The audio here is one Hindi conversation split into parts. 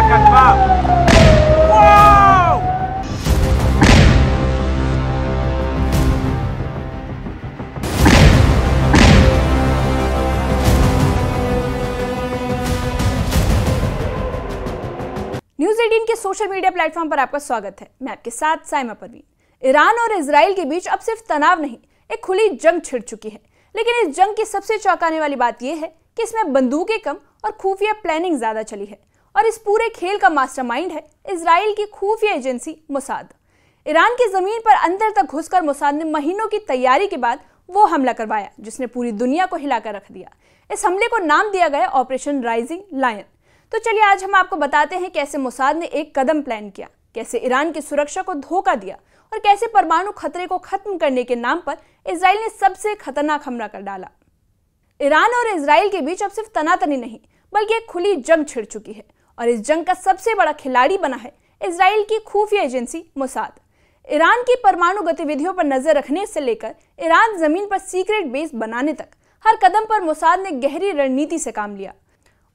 confirmed. Wow! न्यूज़ 18 के सोशल मीडिया प्लेटफॉर्म पर आपका स्वागत है। मैं आपके साथ साइमा परवीन। ईरान और इजराइल के बीच अब सिर्फ तनाव नहीं, एक खुली जंग छिड़ चुकी है। लेकिन इस जंग की सबसे चौंकाने वाली बात यह है कि इसमें बंदूकें कम और खुफिया प्लानिंग ज्यादा चली है। और इस पूरे खेल का मास्टरमाइंड है इजराइल की खुफिया एजेंसी मोसाद। ईरान की जमीन पर अंदर तक घुसकर मोसाद ने महीनों की तैयारी के बाद वो हमला करवाया जिसने पूरी दुनिया को हिलाकर रख दिया। इस हमले को नाम दिया गया ऑपरेशन राइजिंग लायन। तो चलिए आज हम आपको बताते हैं कैसे मोसाद ने एक कदम प्लान किया, कैसे ईरान की सुरक्षा को धोखा दिया और कैसे परमाणु खतरे को खत्म करने के नाम पर इजराइल ने सबसे खतरनाक हमला कर डाला। ईरान और इजराइल के बीच अब सिर्फ तनातनी नहीं बल्कि एक खुली जंग छिड़ चुकी है और इस जंग का सबसे बड़ा खिलाड़ी बना है इजराइल की खुफिया एजेंसी मोसाद। ईरान की परमाणु गतिविधियों पर नजर रखने से लेकर ईरान जमीन पर सीक्रेट बेस बनाने तक हर कदम पर मोसाद ने गहरी रणनीति से काम लिया।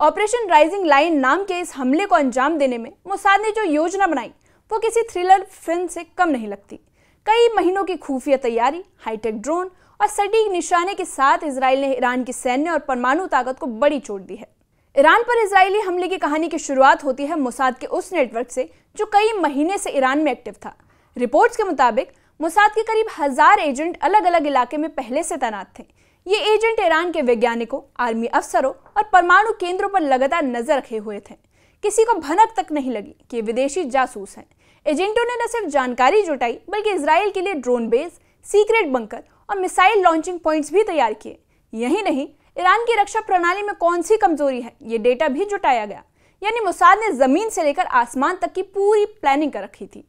ऑपरेशन राइजिंग लायन नाम के इस हमले को अंजाम देने में मोसाद ने जो योजना बनाई वो किसी थ्रिलर फिल्म से कम नहीं लगती। कई महीनों की खुफिया तैयारी, हाईटेक ड्रोन और सटीक निशाने के साथ इजराइल ने ईरान की सैन्य और परमाणु ताकत को बड़ी चोट दी है। ईरान पर इजरायली हमले की कहानी की शुरुआत होती है मोसाद के उस नेटवर्क से जो कई महीने से ईरान में एक्टिव था। रिपोर्ट्स के मुताबिक मोसाद के करीब 1000 एजेंट अलग अलग इलाके में पहले से तैनात थे। ये एजेंट ईरान के वैज्ञानिकों, आर्मी अफसरों और परमाणु केंद्रों पर लगातार नजर रखे हुए थे। किसी को भनक तक नहीं लगी कि ये विदेशी जासूस हैं। एजेंटों ने न सिर्फ जानकारी जुटाई बल्कि इजराइल के लिए ड्रोन बेस, सीक्रेट बंकर और मिसाइल लॉन्चिंग पॉइंट्स भी तैयार किए। यही नहीं, ईरान की रक्षा प्रणाली में कौन सी कमजोरी है ये डेटा भी जुटाया गया। यानी मोसाद ने जमीन से लेकर आसमान तक की पूरी प्लानिंग कर रखी थी।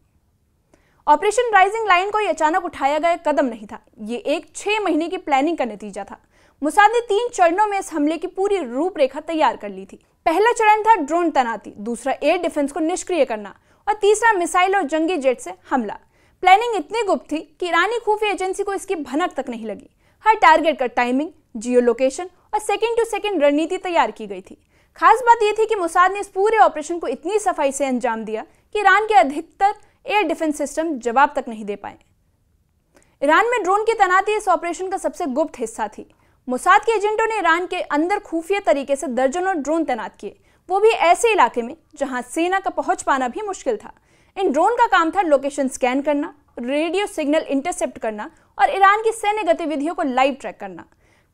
ऑपरेशन राइजिंग लायन कोई अचानक उठाया गया कदम नहीं था, ये एक 6 महीने की प्लानिंग का नतीजा था। मोसाद ने 3 चरणों में इस हमले की पूरी रूपरेखा तैयार कर ली थी। पहला चरण था ड्रोन तैनाती, दूसरा एयर डिफेंस को निष्क्रिय करना और तीसरा मिसाइल और जंगी जेट से हमला। प्लानिंग इतनी गुप्त थी कि ईरानी खुफिया एजेंसी को इसकी भनक तक नहीं लगी। हर टारगेट का टाइमिंग, जियो लोकेशन और सेकेंड टू सेकेंड रणनीति तैयार की गई थी। खास बात यह थी कि मोसाद ने इस पूरे ऑपरेशन को इतनी सफाई से अंजाम दिया कि ईरान के अधिकतर एयर डिफेंस सिस्टम जवाब तक नहीं दे पाए। ईरान में ड्रोन की तैनाती इस ऑपरेशन का सबसे गुप्त हिस्सा थी। मोसाद के एजेंटों ने ईरान के अंदर खुफिया तरीके से दर्जनों ड्रोन तैनात किए, वो भी ऐसे इलाके में जहां सेना का पहुंच पाना भी मुश्किल था। इन ड्रोन का काम था लोकेशन स्कैन करना, रेडियो सिग्नल इंटरसेप्ट करना और ईरान की सैन्य गतिविधियों को लाइव ट्रैक करना।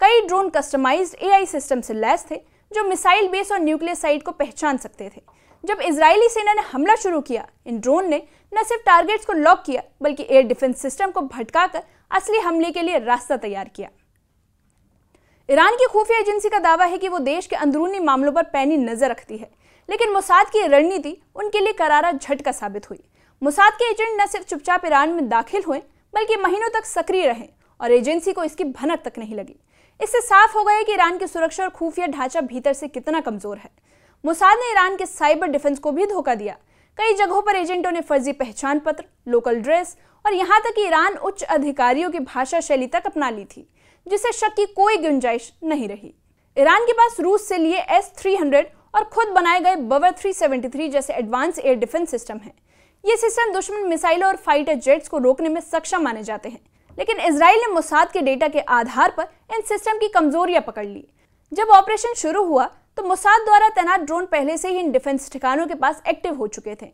कई ड्रोन कस्टमाइज्ड एआई सिस्टम से लैस थे जो मिसाइल बेस और न्यूक्लियर साइट को पहचान सकते थे। जब इजरायली सेना ने हमला शुरू किया, इन ड्रोन ने न सिर्फ टारगेट्स को लॉक किया बल्कि एयर डिफेंस सिस्टम को भटकाकर असली हमले के लिए रास्ता तैयार किया। ईरान की खुफिया एजेंसी का दावा है कि वो देश के अंदरूनी मामलों पर पैनी नजर रखती है, लेकिन मोसाद की रणनीति उनके लिए करारा झटका साबित हुई। मोसाद के एजेंट न सिर्फ चुपचाप ईरान में दाखिल हुए बल्कि महीनों तक सक्रिय रहे और एजेंसी को इसकी भनक तक नहीं लगी। इससे साफ हो गया कि ईरान की सुरक्षा और खुफिया ढांचा भीतर से कितना कमजोर है। मोसाद ने ईरान के साइबर डिफेंस को भी धोखा दिया। कई जगहों पर एजेंटों ने फर्जी पहचान पत्र, लोकल ड्रेस और यहाँ तक कि ईरान उच्च अधिकारियों की भाषा शैली तक अपना ली थी, जिससे शक की कोई गुंजाइश नहीं रही। ईरान के पास रूस से लिए S-300 और खुद बनाए गए बवर 373 जैसे एडवांस एयर डिफेंस सिस्टम हैं। ये सिस्टम दुश्मन मिसाइलों और फाइटर जेट्स को रोकने में सक्षम माने जाते हैं, लेकिन इजराइल ने मोसाद के डेटा के आधार पर इन सिस्टम की कमजोरियां पकड़ ली। जब ऑपरेशन शुरू हुआ तो मोसाद द्वारा तैनात ड्रोन पहले से ही इन डिफेंस ठिकानों के पास एक्टिव हो चुके थे।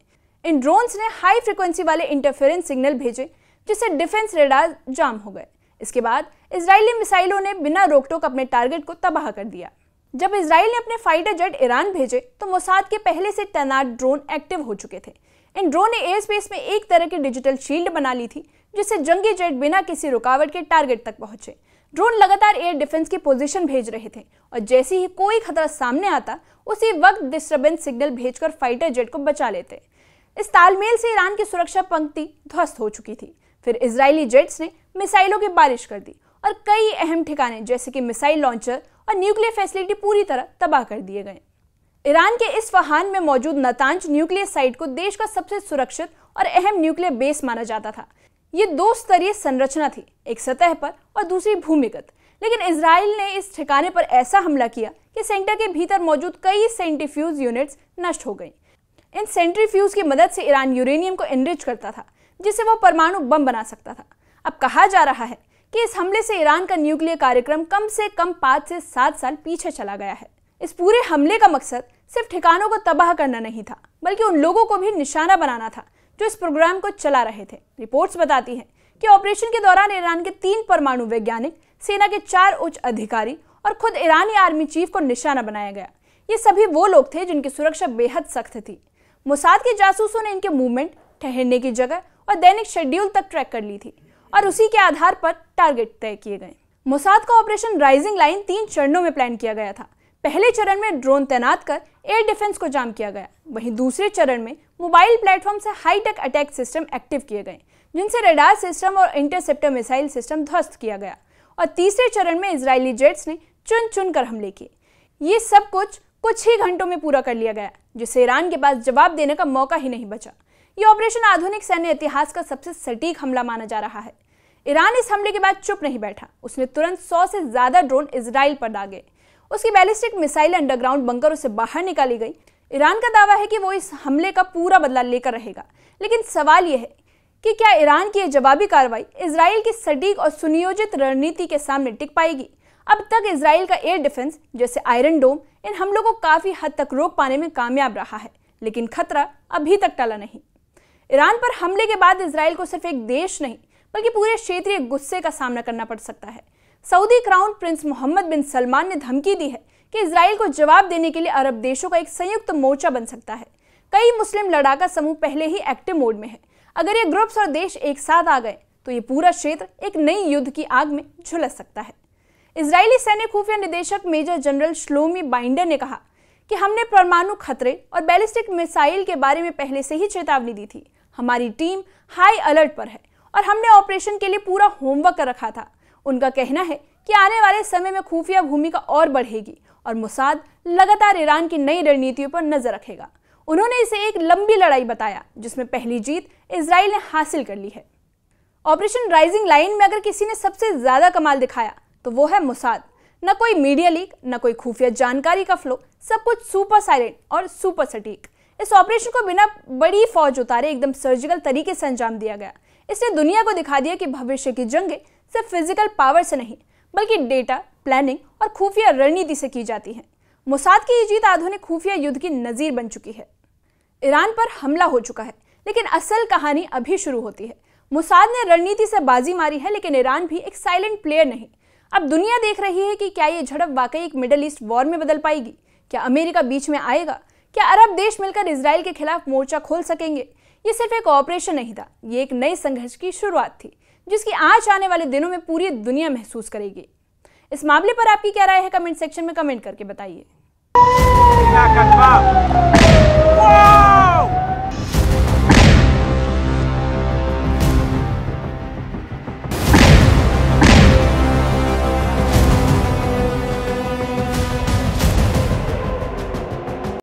इन ड्रोन्स ने हाई फ्रीक्वेंसी वाले इंटरफेरेंस सिग्नल भेजे जिससे डिफेंस रेडार जाम हो गए। इसके बाद इजरायली मिसाइलों ने बिना रोकटोक अपने टारगेट को तबाह कर दिया। जब इजराइल ने अपने फाइटर जेट ईरान भेजे तो मोसाद के पहले से तैनात ड्रोन एक्टिव हो चुके थे। इन ड्रोन ने एयर स्पेस में एक तरह की डिजिटल शील्ड बना ली थी जिससे जंगी जेट बिना किसी रुकावट के टारगेट तक पहुंचे। ड्रोन लगातार एयर डिफेंस की पोजीशन भेज रहे थे और जैसे ही कोई खतरा सामने आता उसी वक्त डिस्टर्बेंस सिग्नल भेजकर फाइटर जेट को बचा लेते। इस तालमेल से ईरान की सुरक्षा पंक्ति ध्वस्त हो चुकी थी। फिर इजरायली जेट्स ने मिसाइलों की बारिश कर दी और कई अहम ठिकाने जैसे कि मिसाइल लॉन्चर और न्यूक्लियर फैसिलिटी पूरी तरह तबाह कर दिए गए। ईरान के इस्फहान में मौजूद नतांज न्यूक्लियर साइट को देश का सबसे सुरक्षित और अहम न्यूक्लियर बेस माना जाता था। ये 2 स्तरीय संरचना थी, एक सतह पर और दूसरी भूमिगत। लेकिन इजराइल ने इस ठिकाने पर ऐसा हमला किया कि सेंटर के भीतर मौजूद कई सेंट्रीफ्यूज यूनिट्स नष्ट हो गई। इन सेंट्रीफ्यूज की मदद से ईरान यूरेनियम को एनरिच करता था, जिससे वो परमाणु बम बना सकता था। अब कहा जा रहा है कि इस हमले से ईरान का न्यूक्लियर कार्यक्रम कम से कम 5 से 7 साल पीछे चला गया है। इस पूरे हमले का मकसद सिर्फ ठिकानों को तबाह करना नहीं था, बल्कि उन लोगों को भी निशाना बनाना था जो इस प्रोग्राम को चला रहे थे। रिपोर्ट्स बताती हैं कि ऑपरेशन के दौरान ईरान के 3 परमाणु वैज्ञानिक, सेना के 4 उच्च अधिकारी और खुद ईरानी आर्मी चीफ को निशाना बनाया गया। ये सभी वो लोग थे जिनकी सुरक्षा बेहद सख्त थी। मोसाद के जासूसों ने इनके मूवमेंट, ठहरने की जगह और दैनिक शेड्यूल तक ट्रैक कर ली थी और उसी के आधार पर टारगेट तय किए गए। मोसाद का ऑपरेशन राइजिंग लाइन 3 चरणों में प्लान किया गया था। पहले चरण में ड्रोन तैनात कर एयर डिफेंस को जाम किया गया। वहीं दूसरे चरण में मोबाइल प्लेटफॉर्म से हाईटेक अटैक सिस्टम एक्टिव किए गए, जिनसे रडार सिस्टम और इंटरसेप्टर मिसाइल सिस्टम ध्वस्त किया गया। और तीसरे चरण में इजरायली जेट्स ने चुन चुन कर हमले किए। ये सब कुछ ही घंटों में पूरा कर लिया गया, जिससे ईरान के पास जवाब देने का मौका ही नहीं बचा। ये ऑपरेशन आधुनिक सैन्य इतिहास का सबसे सटीक हमला माना जा रहा है। ईरान इस हमले के बाद चुप नहीं बैठा। उसने तुरंत 100 से ज्यादा ड्रोन इजराइल पर दागे। उसकी बैलिस्टिक मिसाइल अंडरग्राउंड बंकरों से बाहर निकाली गई। ईरान का दावा है कि वो इस हमले का पूरा बदला लेकर रहेगा, लेकिन सवाल यह है कि क्या ईरान की जवाबी कार्रवाई इजराइल की सटीक और सुनियोजित रणनीति के सामने टिक पाएगी? अब तक इजराइल का एयर डिफेंस जैसे आयरन डोम इन हमलों को काफी हद तक रोक पाने में कामयाब रहा है, लेकिन खतरा अभी तक टला नहीं। ईरान पर हमले के बाद इजराइल को सिर्फ एक देश नहीं, बल्कि पूरे क्षेत्रीय गुस्से का सामना करना पड़ सकता है। सऊदी क्राउन प्रिंस मोहम्मद बिन सलमान ने धमकी दी है कि इजराइल को जवाब देने के लिए अरब देशों का एक संयुक्त मोर्चा बन सकता है। कई मुस्लिम लड़ाका समूह पहले ही एक्टिव मोड में है। अगर ये ग्रुप्स और देश एक साथ आ गए तो ये पूरा क्षेत्र एक नई युद्ध की आग में झुलस सकता है। इजरायली सैन्य खुफिया निदेशक मेजर जनरल श्लोमी बाइंडर ने कहा कि हमने परमाणु खतरे और बैलिस्टिक मिसाइल के बारे में पहले से ही चेतावनी दी थी। हमारी टीम हाई अलर्ट पर है और हमने ऑपरेशन के लिए पूरा होमवर्क कर रखा था। उनका कहना है कि आने वाले समय में खुफिया भूमिका और बढ़ेगी और मोसाद लगातार ईरान की नई रणनीतियों पर नजर रखेगा। उन्होंने इसे एक लंबी लड़ाई बताया, जिसमें पहली जीत इजराइल ने हासिल कर ली है। ऑपरेशन राइजिंग लाइन में अगर किसी ने सबसे ज्यादा कमाल दिखाया तो वो है मोसाद। न कोई मीडिया लीक, न कोई खुफिया जानकारी का फ्लो, सब कुछ सुपर साइलेंट और सुपर सटीक। इस ऑपरेशन को बिना बड़ी फौज उतारे एकदम सर्जिकल तरीके से अंजाम दिया गया। इसने दुनिया को दिखा दिया कि भविष्य की जंगें सिर्फ फिजिकल पावर से नहीं, बल्कि डेटा, प्लानिंग और खुफिया रणनीति से की जाती हैं। मोसाद की ये जीत आधुनिक खुफिया युद्ध की नजीर बन चुकी है। ईरान पर हमला हो चुका है, लेकिन असल कहानी अभी शुरू होती है। मोसाद ने रणनीति से बाजी मारी है, लेकिन ईरान भी एक साइलेंट प्लेयर नहीं। अब दुनिया देख रही है कि क्या ये झड़प वाकई एक मिडिल ईस्ट वॉर में बदल पाएगी। क्या अमेरिका बीच में आएगा? क्या अरब देश मिलकर इजराइल के खिलाफ मोर्चा खोल सकेंगे? ये सिर्फ एक ऑपरेशन नहीं था, ये एक नए संघर्ष की शुरुआत थी, जिसकी आज आने वाले दिनों में पूरी दुनिया महसूस करेगी। इस मामले पर आपकी क्या राय है? कमेंट सेक्शन में कमेंट करके बताइए।